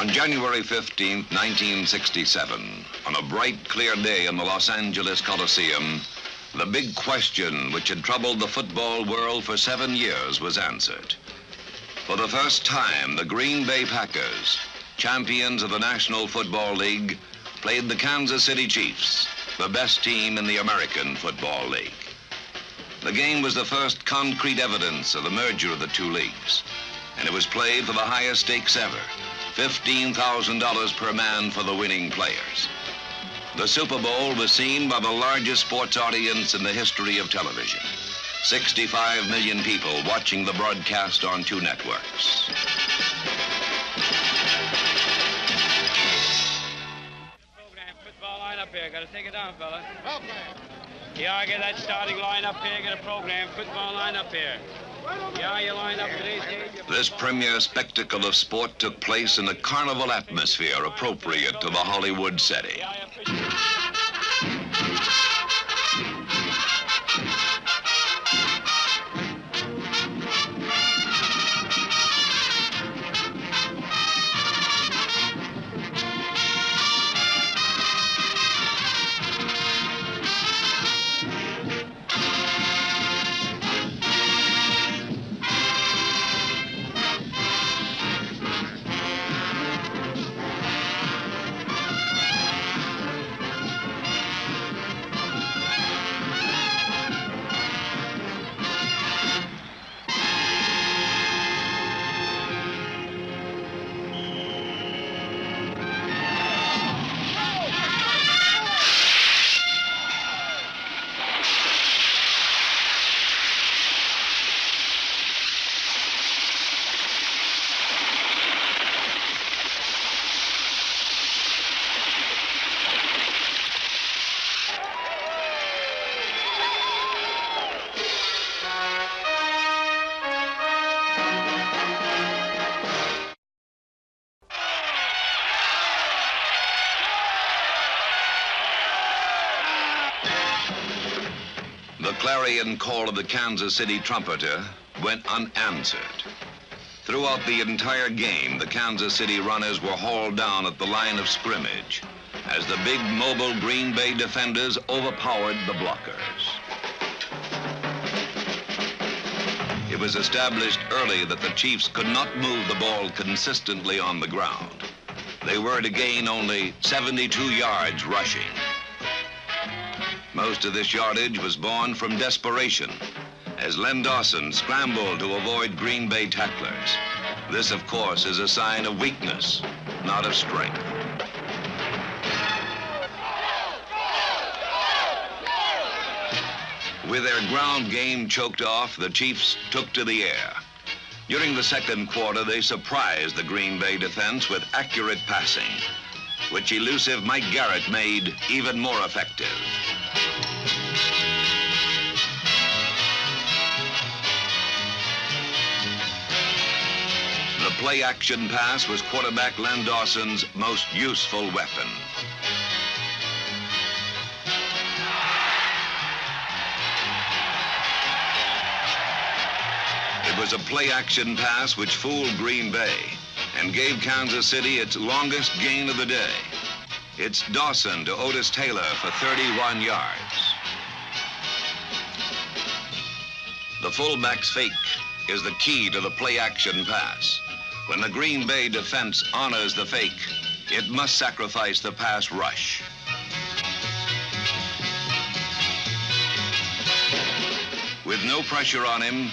On January 15, 1967, on a bright, clear day in the Los Angeles Coliseum, the big question which had troubled the football world for 7 years was answered. For the first time, the Green Bay Packers, champions of the National Football League, played the Kansas City Chiefs, the best team in the American Football League. The game was the first concrete evidence of the merger of the two leagues, and it was played for the highest stakes ever, $15,000 per man for the winning players. The Super Bowl was seen by the largest sports audience in the history of television. 65 million people watching the broadcast on 2 networks. Program, football line up here. Gotta take it down, fella. Okay. Yeah, I get that starting line up here. Get a program, football line up here. Yeah, you line up today's game. This premier spectacle of sport took place in a carnival atmosphere appropriate to the Hollywood setting. The clarion call of the Kansas City trumpeter went unanswered. Throughout the entire game, the Kansas City runners were hauled down at the line of scrimmage as the big mobile Green Bay defenders overpowered the blockers. It was established early that the Chiefs could not move the ball consistently on the ground. They were to gain only 72 yards rushing. Most of this yardage was born from desperation, as Len Dawson scrambled to avoid Green Bay tacklers. This, of course, is a sign of weakness, not of strength. With their ground game choked off, the Chiefs took to the air. During the second quarter, they surprised the Green Bay defense with accurate passing, which elusive Mike Garrett made even more effective. The play-action pass was quarterback Len Dawson's most useful weapon. It was a play-action pass which fooled Green Bay and gave Kansas City its longest gain of the day. It's Dawson to Otis Taylor for 31 yards. The fullback's fake is the key to the play-action pass. When the Green Bay defense honors the fake, it must sacrifice the pass rush. With no pressure on him,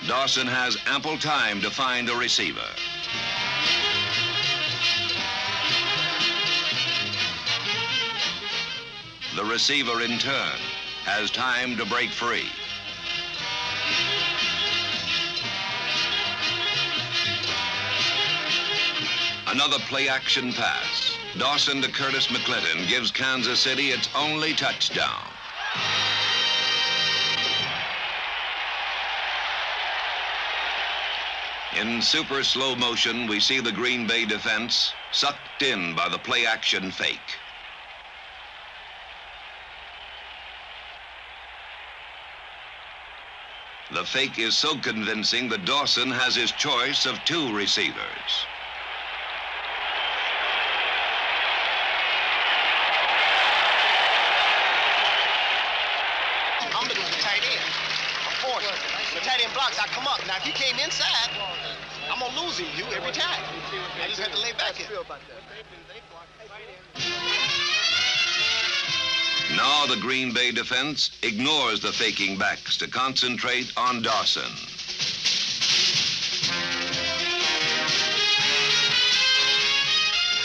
Dawson has ample time to find a receiver. The receiver, in turn, has time to break free. Another play-action pass. Dawson to Curtis McClinton gives Kansas City its only touchdown. In super slow motion, we see the Green Bay defense sucked in by the play-action fake. The fake is so convincing that Dawson has his choice of 2 receivers. reinforcing. The tight end blocks, I come up. Now, if he came inside, I'm going to lose him, every time. I just had to lay back here. Now the Green Bay defense ignores the faking backs to concentrate on Dawson.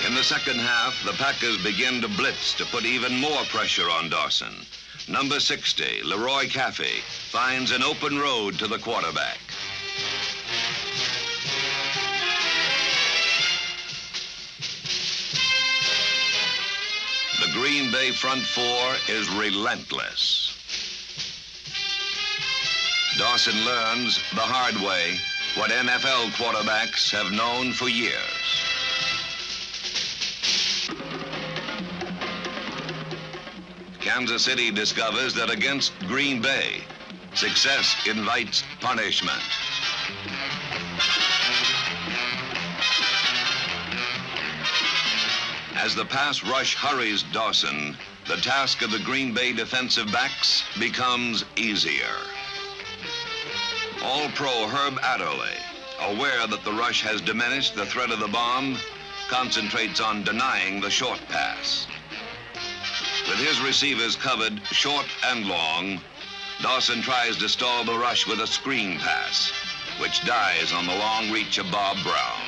In the second half, the Packers begin to blitz to put even more pressure on Dawson. Number 60, Leroy Caffey, finds an open road to the quarterback. The Green Bay front four is relentless. Dawson learns the hard way what NFL quarterbacks have known for years. Kansas City discovers that against Green Bay, success invites punishment. As the pass rush hurries Dawson, the task of the Green Bay defensive backs becomes easier. All-Pro Herb Adderley, aware that the rush has diminished the threat of the bomb, concentrates on denying the short pass. With his receivers covered short and long, Dawson tries to stall the rush with a screen pass, which dies on the long reach of Bob Brown.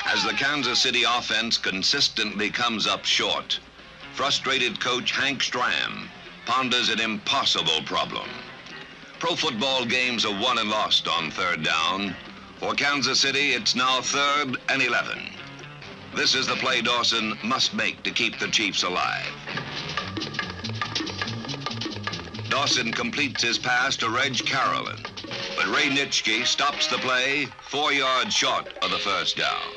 As the Kansas City offense consistently comes up short, frustrated coach Hank Stram ponders an impossible problem. Pro football games are won and lost on third down. For Kansas City, it's now 3rd and 11. This is the play Dawson must make to keep the Chiefs alive. Dawson completes his pass to Reg Carolyn, but Ray Nitschke stops the play 4 yards short of the first down.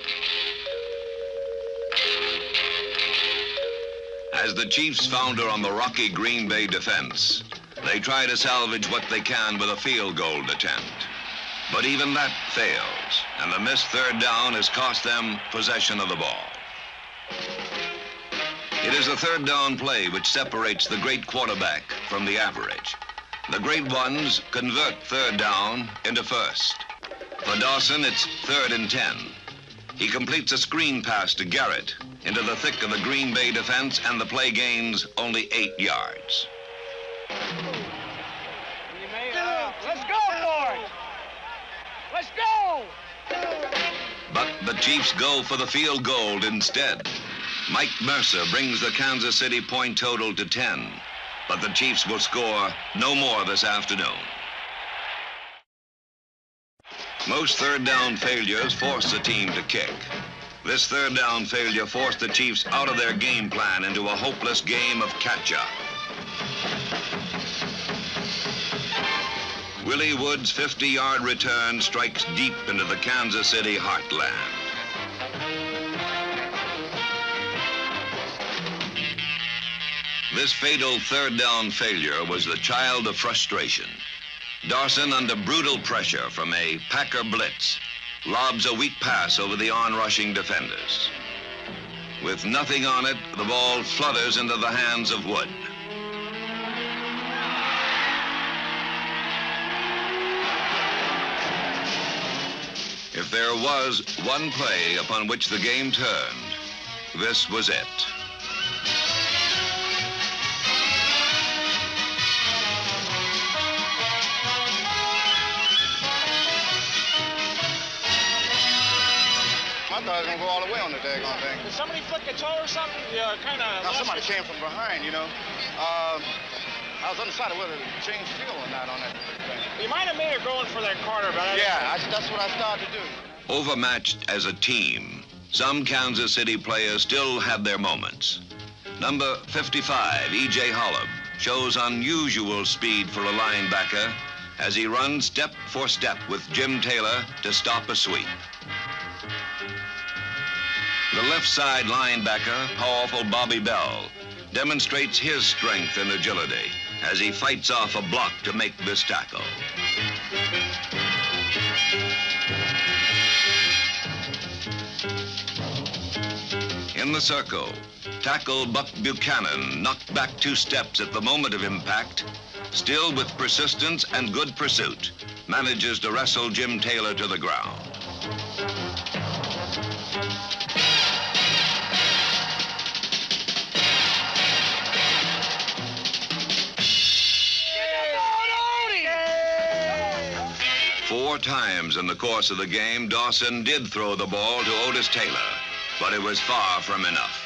As the Chiefs founder on the rocky Green Bay defense, they try to salvage what they can with a field goal attempt. But even that fails, and the missed third down has cost them possession of the ball. It is the third down play which separates the great quarterback from the average. The great ones convert third down into first. For Dawson, it's 3rd and 10. He completes a screen pass to Garrett into the thick of the Green Bay defense, and the play gains only 8 yards. Let's go for it! Let's go! But the Chiefs go for the field goal instead. Mike Mercer brings the Kansas City point total to 10, but the Chiefs will score no more this afternoon. Most third down failures force the team to kick. This third down failure forced the Chiefs out of their game plan into a hopeless game of catch-up. Willie Wood's 50-yard return strikes deep into the Kansas City heartland. This fatal third down failure was the child of frustration. Dawson, under brutal pressure from a Packer blitz, lobs a weak pass over the on-rushing defenders. With nothing on it, the ball flutters into the hands of Wood. If there was one play upon which the game turned, this was it. I thought I was going to go all the way on the daggone thing. Did somebody flick a toe or something? Yeah, kind of. Now, somebody came from behind, you know. I was undecided whether to change field or not on that thing. You might have made her going for that corner, but that's what I started to do. Overmatched as a team, some Kansas City players still had their moments. Number 55, E.J. Holub, shows unusual speed for a linebacker as he runs step for step with Jim Taylor to stop a sweep. The left side linebacker, powerful Bobby Bell, demonstrates his strength and agility as he fights off a block to make this tackle. In the circle, Tackle Buck Buchanan knocked back 2 steps at the moment of impact, still with persistence and good pursuit, manages to wrestle Jim Taylor to the ground. Four times in the course of the game, Dawson did throw the ball to Otis Taylor, but it was far from enough.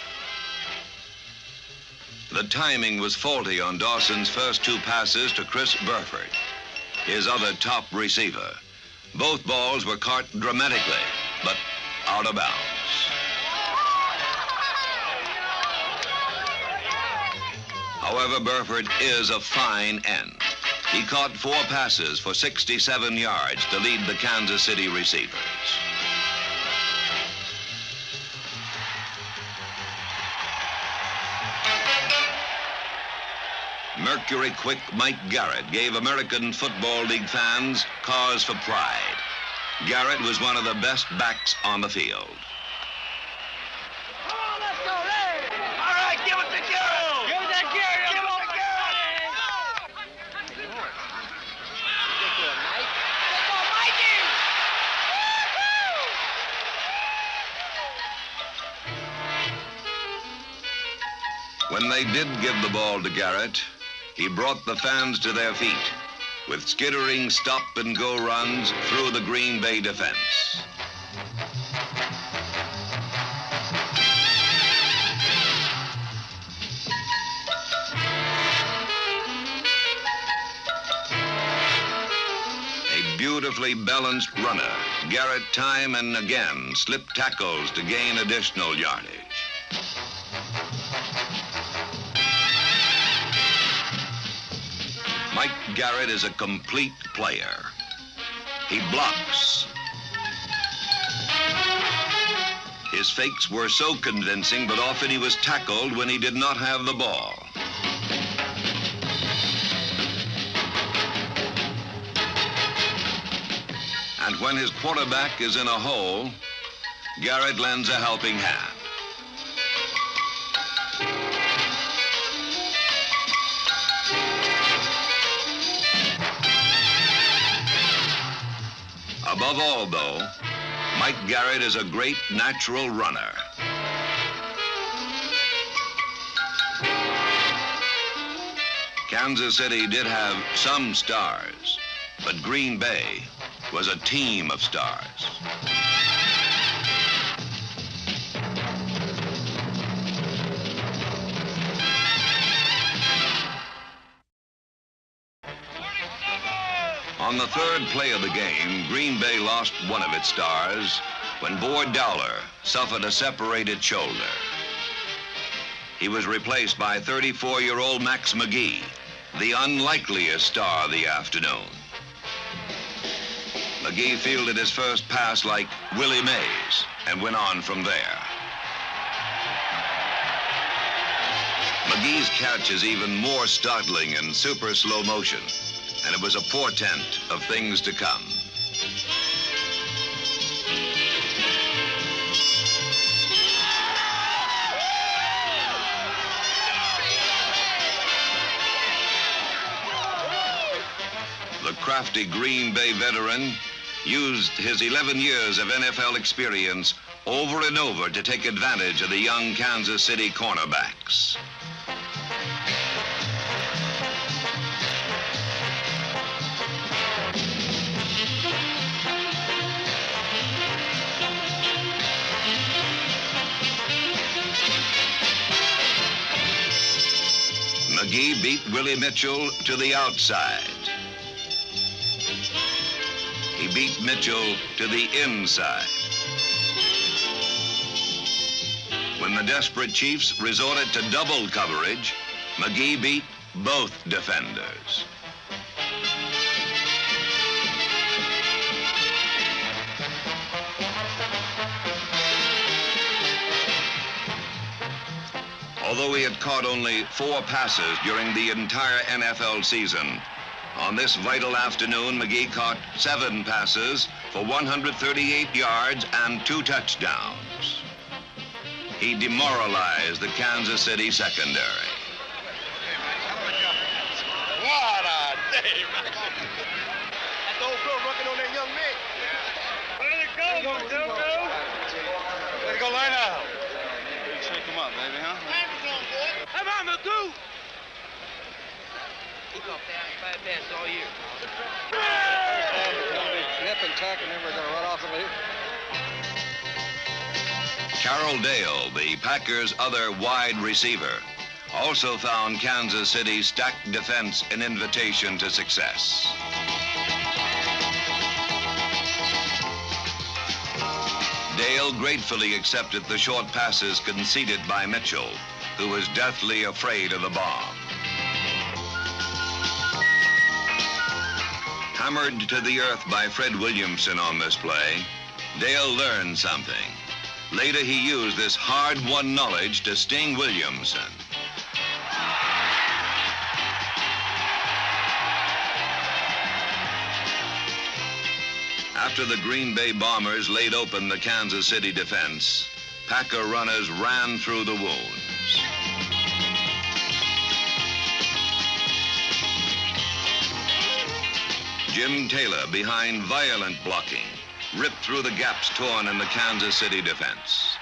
The timing was faulty on Dawson's first 2 passes to Chris Burford, his other top receiver. Both balls were caught dramatically, but out of bounds. However, Burford is a fine end. He caught 4 passes for 67 yards to lead the Kansas City receivers. Mercury quick Mike Garrett gave American Football League fans cause for pride. Garrett was one of the best backs on the field. Come on, let's go, Larry! All right, give it to Garrett! Give it to Garrett! Give it to Garrett! Let's go, Mikey! When they did give the ball to Garrett, he brought the fans to their feet with skittering stop-and-go runs through the Green Bay defense. A beautifully balanced runner, Garrett time and again slipped tackles to gain additional yardage. Mike Garrett is a complete player. He blocks. His fakes were so convincing, but often he was tackled when he did not have the ball. And when his quarterback is in a hole, Garrett lends a helping hand. Above all, though, Mike Garrett is a great natural runner. Kansas City did have some stars, but Green Bay was a team of stars. On the 3rd play of the game, Green Bay lost one of its stars when Boyd Dowler suffered a separated shoulder. He was replaced by 34-year-old Max McGee, the unlikeliest star of the afternoon. McGee fielded his first pass like Willie Mays and went on from there. McGee's catch is even more startling in super slow motion, and it was a portent of things to come. The crafty Green Bay veteran used his 11 years of NFL experience over and over to take advantage of the young Kansas City cornerbacks. McGee beat Willie Mitchell to the outside. He beat Mitchell to the inside. When the desperate Chiefs resorted to double coverage, McGee beat both defenders. Although he had caught only 4 passes during the entire NFL season, on this vital afternoon, McGee caught 7 passes for 138 yards and 2 touchdowns. he demoralized the Kansas City secondary. What a day, man. That old girl working on that young man. Let it go, Duke. Let's go line out. Shake him up, baby, huh? Come on, Magoo. He got five passes all year. Nip and tuck, and then we're going to run off the lead. Carroll Dale, the Packers' other wide receiver, also found Kansas City's stacked defense an invitation to success. Dale gratefully accepted the short passes conceded by Mitchell, who was deathly afraid of the bomb. Hammered to the earth by Fred Williamson on this play, Dale learned something. Later, he used this hard-won knowledge to sting Williamson. After the Green Bay Bombers laid open the Kansas City defense, Packer runners ran through the wounds. Jim Taylor, behind violent blocking, ripped through the gaps torn in the Kansas City defense.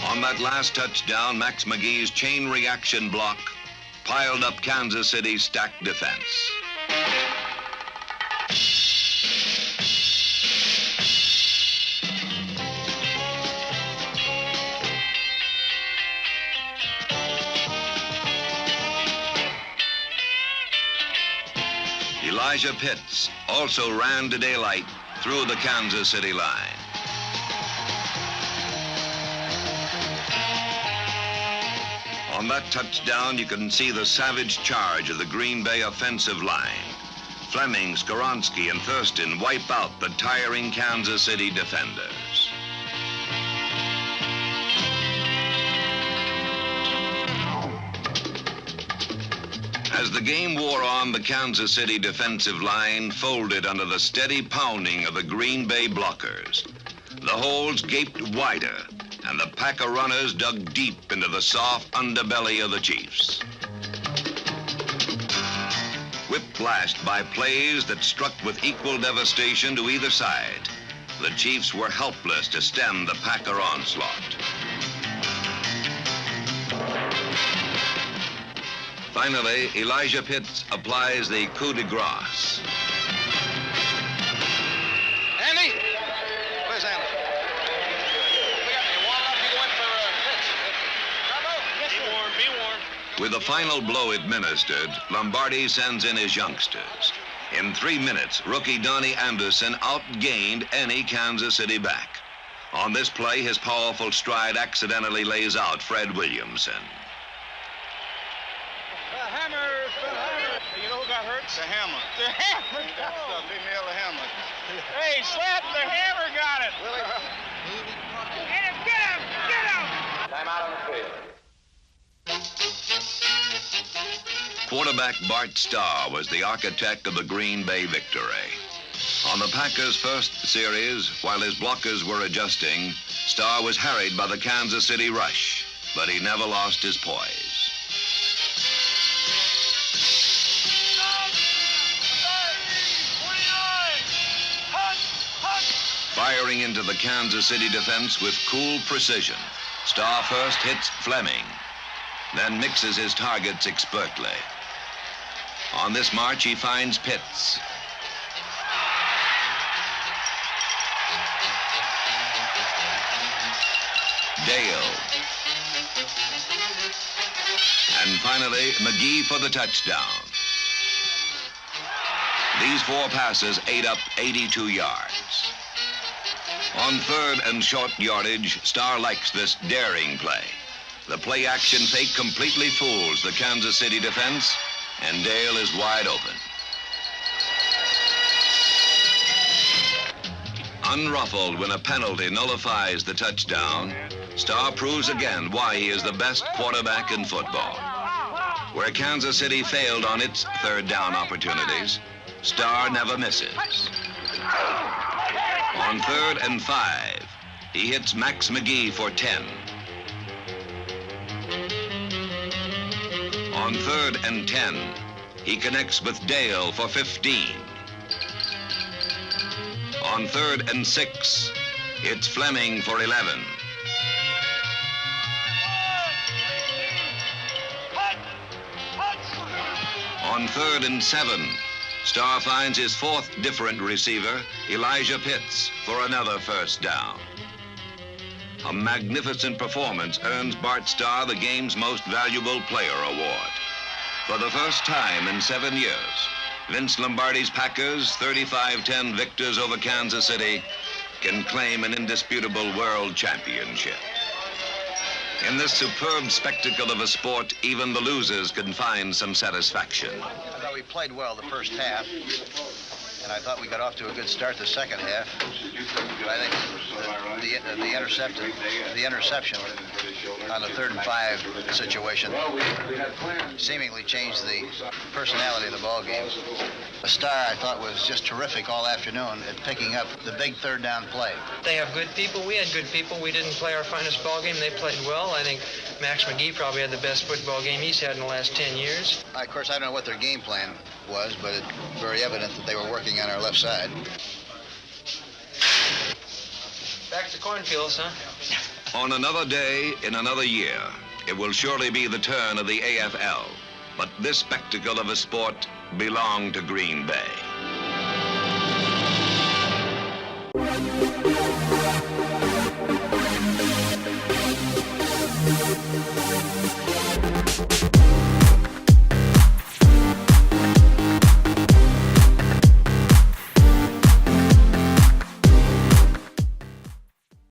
On that last touchdown, Max McGee's chain reaction block piled up Kansas City's stacked defense. Elijah Pitts also ran to daylight through the Kansas City line. On that touchdown, you can see the savage charge of the Green Bay offensive line. Fleming, Skoronski, and Thurston wipe out the tiring Kansas City defenders. As the game wore on, the Kansas City defensive line folded under the steady pounding of the Green Bay blockers. The holes gaped wider, and the Packer runners dug deep into the soft underbelly of the Chiefs. Whiplashed by plays that struck with equal devastation to either side, the Chiefs were helpless to stem the Packer onslaught. Finally, Elijah Pitts applies the coup de grace. Andy? Where's Andy? With the final blow administered, Lombardi sends in his youngsters. In 3 minutes, rookie Donnie Anderson outgained any Kansas City back. On this play, his powerful stride accidentally lays out Fred Williamson. You know who got hurt? The hammer. The hammer. That stuff, they nailed the hammer. Hey, Slap, the hammer got it. Willie? Get him, get him, get him! Time out on the field. Quarterback Bart Starr was the architect of the Green Bay victory. On the Packers' first series, while his blockers were adjusting, Starr was harried by the Kansas City rush, but he never lost his poise. Firing into the Kansas City defense with cool precision, Starr first hits Fleming, then mixes his targets expertly. On this march, he finds Pitts. Dale. And finally, McGee for the touchdown. These 4 passes ate up 82 yards. On third and short yardage, Starr likes this daring play. The play-action fake completely fools the Kansas City defense, and Dale is wide open. Unruffled when a penalty nullifies the touchdown, Starr proves again why he is the best quarterback in football. Where Kansas City failed on its third down opportunities, Starr never misses. On 3rd and 5, he hits Max McGee for 10. On 3rd and 10, he connects with Dale for 15. On 3rd and 6, it's Fleming for 11. On 3rd and 7, Starr finds his 4th different receiver, Elijah Pitts, for another first down. A magnificent performance earns Bart Starr the game's Most Valuable Player award. For the first time in 7 years, Vince Lombardi's Packers, 35-10 victors over Kansas City, can claim an indisputable world championship. In this superb spectacle of a sport, even the losers can find some satisfaction. I thought we played well the first half, and I thought we got off to a good start the second half. But I think the interception on the 3rd and 5 situation seemingly changed the personality of the ball game. Starr, I thought, was just terrific all afternoon at picking up the big 3rd down play. They have good people. We had good people. We didn't play our finest ball game. They played well. I think Max McGee probably had the best football game he's had in the last 10 years. Of course, I don't know what their game plan was, but it's very evident that they were working on our left side. Back to cornfields, huh? On another day, in another year, it will surely be the turn of the AFL. But this spectacle of a sport belonged to Green Bay.